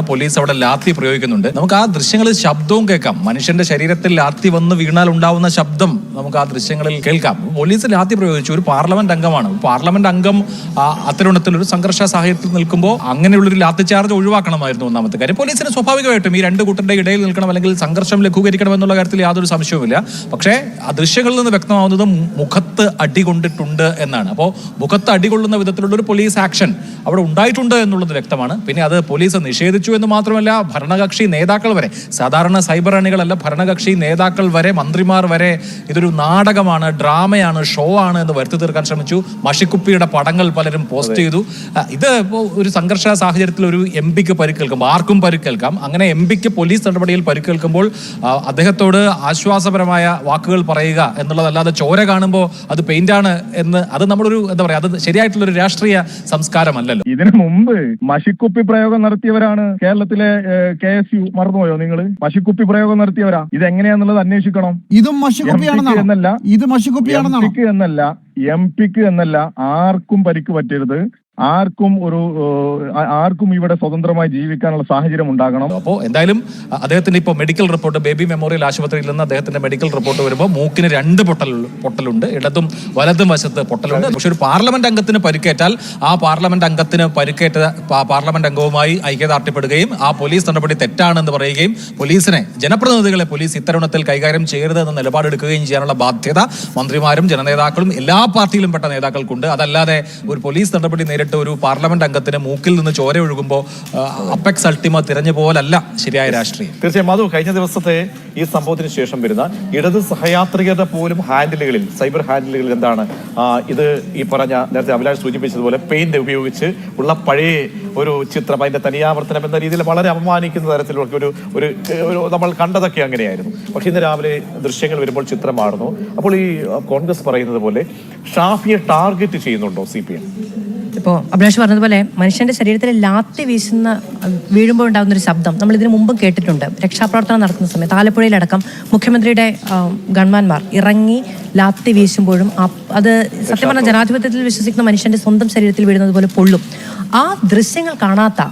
Police അവിടെ ലാത്തി പ്രയോഗിക്കുന്നുണ്ട്. നമുക്ക് ആ ദൃശ്യങ്ങളിൽ ശബ്ദവും കേൾക്കാം. മനുഷ്യന്റെ ശരീരത്തിൽ ലാത്തി വന്ന് വീണാൽ ഉണ്ടാവുന്ന ശബ്ദം നമുക്ക് ആ ദൃശ്യങ്ങളിൽ കേൾക്കാം. പോലീസ് ലാത്തി പ്രയോഗിച്ചു. ഒരു പാർലമെന്റ് അംഗമാണ്. പാർലമെന്റ് അംഗം അത്തരുണത്തിലൊരു സംഘർഷ സാഹചര്യത്തിൽ നിൽക്കുമ്പോൾ അങ്ങനെയുള്ളൊരു ലാത്തി ചാർജ് ഒഴിവാക്കണമായിരുന്നു ഒന്നാമത്തെ കാര്യം. പോലീസിന് സ്വാഭാവികമായിട്ടും ഈ രണ്ട് കൂട്ടരുടെ ഇടയിൽ നിൽക്കണം, അല്ലെങ്കിൽ സംഘർഷം ലഘൂകരിക്കണം എന്നുള്ള കാര്യത്തിൽ യാതൊരു സംശയവുമില്ല. പക്ഷേ ആ ദൃശ്യങ്ങളിൽ നിന്ന് വ്യക്തമാവുന്നത് മുഖത്ത് അടി കൊണ്ടിട്ടുണ്ട് എന്നാണ്. അപ്പോൾ മുഖത്ത് അടികൊള്ളുന്ന വിധത്തിലുള്ള ഒരു പോലീസ് ആക്ഷൻ അവിടെ ഉണ്ടായിട്ടുണ്ട് എന്നുള്ളത് വ്യക്തമാണ്. പിന്നെ അത് പോലീസ് നിഷേധിച്ചു എന്ന് മാത്രമല്ല, ഭരണകക്ഷി നേതാക്കൾ വരെ, സാധാരണ സൈബർ അണികളല്ല, ഭരണകക്ഷി നേതാക്കൾ വരെ, മന്ത്രിമാർ വരെ ഇതൊരു നാടകമാണ്, ഡ്രാമയാണ്, ഷോ ആണ് എന്ന് വരുത്തി തീർക്കാൻ ശ്രമിച്ചു. മഷിക്കുപ്പിയുടെ പടങ്ങൾ പലരും പോസ്റ്റ് ചെയ്തു. ഇത് ഒരു സംഘർഷ സാഹചര്യത്തിൽ ഒരു എം പിക്ക് പരിക്കേൽക്കുമ്പോൾ ആർക്കും പരിക്കേൽക്കാം. അങ്ങനെ എം പിക്ക് പോലീസ് നടപടിയിൽ പരിക്കേൽക്കുമ്പോൾ അദ്ദേഹത്തോട് ആശ്വാസപരമായ വാക്കുകൾ പറയുക എന്നുള്ളതല്ലാതെ ചോര കാണുമ്പോൾ അത് പെയിന്റാണ് എന്ന്, അത് നമ്മളൊരു എന്താ പറയാ, അത് ശരിയായിട്ടുള്ളൊരു രാഷ്ട്രീയ സംസ്കാരമല്ലല്ലോ. ഇതിനു മുമ്പ് മഷിക്കുപ്പി പ്രയോഗം നടത്തിയവരാണ് കേരളത്തിലെ KSU. മറന്നുപോയോ നിങ്ങൾ? മഷിക്കുപ്പി പ്രയോഗം നടത്തിയവരാ. ഇതെങ്ങനെയാന്നുള്ളത് അന്വേഷിക്കണം. ഇതും മഷിക്കുപ്പിയാണെന്നല്ല, ഇത് മഷിക്കുപ്പിയാണെന്നാണ്. എം പിക്ക് എന്നല്ല ആർക്കും പരിക്ക് പറ്റരുത്. ആർക്കും ഇവിടെ സ്വതന്ത്രമായി ജീവിക്കാനുള്ള സാഹചര്യം ഉണ്ടാകണം. അപ്പോൾ എന്തായാലും അദ്ദേഹത്തിന്റെ ഇപ്പോൾ മെഡിക്കൽ റിപ്പോർട്ട്, ബേബി മെമ്മോറിയൽ ആശുപത്രിയിൽ നിന്ന് അദ്ദേഹത്തിന്റെ മെഡിക്കൽ റിപ്പോർട്ട് വരുമ്പോൾ മൂക്കിന് 2 പൊട്ടലുണ്ട്, ഇടതും വലതും വശത്ത് പൊട്ടലുണ്ട്. പക്ഷെ ഒരു പാർലമെന്റ് അംഗത്തിന് പരിക്കേറ്റാൽ ആ പാർലമെന്റ് അംഗത്തിന് പരിക്കേറ്റ പാർലമെന്റ് അംഗവുമായി ഐക്യദാർഢ്യപ്പെടുകയും ആ പോലീസ് നടപടി തെറ്റാണെന്ന് പറയുകയും പോലീസിനെ, ജനപ്രതിനിധികളെ പോലീസ് ഇത്തരുണത്തിൽ കൈകാര്യം ചെയ്യരുത് എന്ന നിലപാടെടുക്കുകയും ചെയ്യാനുള്ള ബാധ്യത മന്ത്രിമാരും ജനനേതാക്കളും എല്ലാ പാർട്ടിയിലും പെട്ട നേതാക്കൾക്കുണ്ട്. അതല്ലാതെ ഒരു പോലീസ് നടപടി ഒരു പാർലമെന്റ് അംഗത്തിന് മൂക്കിൽ നിന്ന് ചോര ഒഴുകുമ്പോൾ അപ്പെക്സ് അൾട്ടിമ തിരഞ്ഞു പോലല്ല ശരിയായ രാഷ്ട്രീയം. തീർച്ചയായും അത് കഴിഞ്ഞ ദിവസത്തെ ഈ സംഭവത്തിന് ശേഷം വരുന്ന ഇടത് സഹയാത്രികരുടെ പോലും ഹാൻഡിലുകളിൽ, സൈബർ ഹാൻഡിലുകളിൽ എന്താണ് ഇത് ഈ പറഞ്ഞ നേരത്തെ അഭിലാഷ് സൂചിപ്പിച്ചതുപോലെ പെയിന്റ് ഉപയോഗിച്ച് ഉള്ള പഴയ ഒരു ചിത്രം, അതിന്റെ തനിയാവർത്തനം എന്ന രീതിയിൽ വളരെ അപമാനിക്കുന്ന തരത്തിലുള്ള ഒരു നമ്മൾ കണ്ടതൊക്കെ അങ്ങനെയായിരുന്നു. പക്ഷെ ഇന്ന് രാവിലെ ദൃശ്യങ്ങൾ വരുമ്പോൾ ചിത്രം മാറുന്നു. അപ്പോൾ ഈ കോൺഗ്രസ് പറയുന്നത് പോലെ ഷാഫിയെ ടാർഗറ്റ് ചെയ്യുന്നുണ്ടോ CPM? ഇപ്പോൾ അഭിലാഷ് പറഞ്ഞതുപോലെ മനുഷ്യന്റെ ശരീരത്തിൽ ലാത്തി വീഴുമ്പോൾ ഉണ്ടാകുന്ന ഒരു ശബ്ദം നമ്മൾ ഇതിനു മുമ്പും കേട്ടിട്ടുണ്ട്. രക്ഷാപ്രവർത്തനം നടക്കുന്ന സമയത്ത് ആലപ്പുഴയിലടക്കം മുഖ്യമന്ത്രിയുടെ ഗൺമാന്മാർ ഇറങ്ങി ലാത്തി വീശുമ്പോഴും അത് സത്യം പറഞ്ഞ ജനാധിപത്യത്തിൽ വിശ്വസിക്കുന്ന മനുഷ്യന്റെ സ്വന്തം ശരീരത്തിൽ വീഴുന്നത് പോലെ പൊള്ളും. ആ ദൃശ്യങ്ങൾ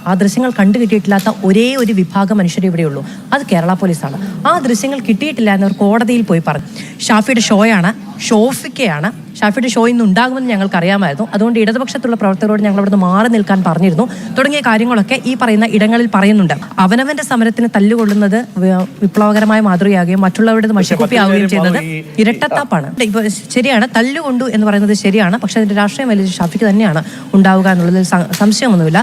ആ ദൃശ്യങ്ങൾ കണ്ടു കിട്ടിയിട്ടില്ലാത്ത ഒരേ ഒരു വിഭാഗം മനുഷ്യരെ ഇവിടെയുള്ളൂ, അത് കേരള പോലീസാണ്. ആ ദൃശ്യങ്ങൾ കിട്ടിയിട്ടില്ല എന്നവർ കോടതിയിൽ പോയി പറഞ്ഞു. ഷാഫിയുടെ ഷോയാണ്, ഷോഫിക്കയാണ്. ഷാഫിയുടെ ഷോ ഇന്ന് ഉണ്ടാകുമെന്ന് ഞങ്ങൾക്ക് അറിയാമായിരുന്നു. അതുകൊണ്ട് ഇടതുപക്ഷത്തുള്ള പ്രവർത്തകരോട് ഞങ്ങൾ അവിടുന്ന് മാറി നിൽക്കാൻ പറഞ്ഞിരുന്നു. തുടങ്ങിയ കാര്യങ്ങളൊക്കെ ഈ പറയുന്ന ഇടങ്ങളിൽ പറയുന്നുണ്ട്. അവനവന്റെ സമരത്തിന് തല്ലുകൊള്ളുന്നത് വിപ്ലവകരമായ മാതൃകയാകുകയും മറ്റുള്ളവരുടെ മഷിക്കുപ്പിയാവുകയും ചെയ്യുന്നത് ഇരട്ടത്താപ്പാണ്. ഇപ്പൊ ശരിയാണ്, തല്ലുകൊണ്ടു എന്ന് പറയുന്നത് ശരിയാണ്. പക്ഷെ അതിന്റെ രാഷ്ട്രീയം വലിയ ഷാഫിക്ക് തന്നെയാണ് ഉണ്ടാവുക എന്നുള്ളതിൽ സംശയമൊന്നുമില്ല.